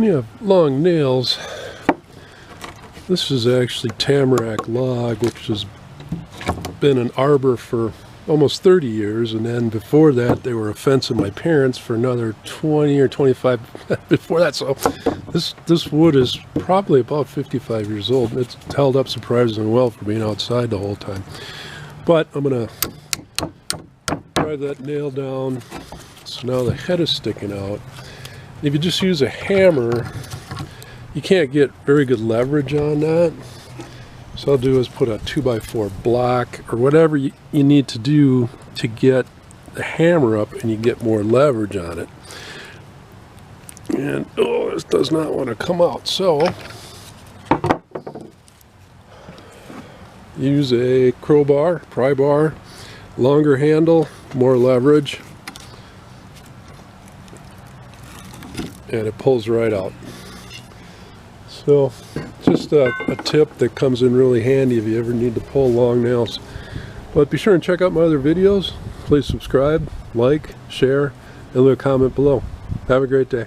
When you have long nails, this is actually tamarack log, which has been an arbor for almost 30 years, and then before that they were a fence of my parents for another 20 or 25 before that. So this wood is probably about 55 years old. It's held up surprisingly well for being outside the whole time. But I'm gonna drive that nail down, so now the head is sticking out. If you just use a hammer, you can't get very good leverage on that. So I'll do is put a 2x4 block or whatever you need to do to get the hammer up and you get more leverage on it. And oh, this does not want to come out. So use a crowbar, pry bar, longer handle, more leverage, and it pulls right out. So just a tip that comes in really handy if you ever need to pull long nails. But be sure and check out my other videos. Please subscribe, like, share, and leave a comment below. Have a great day.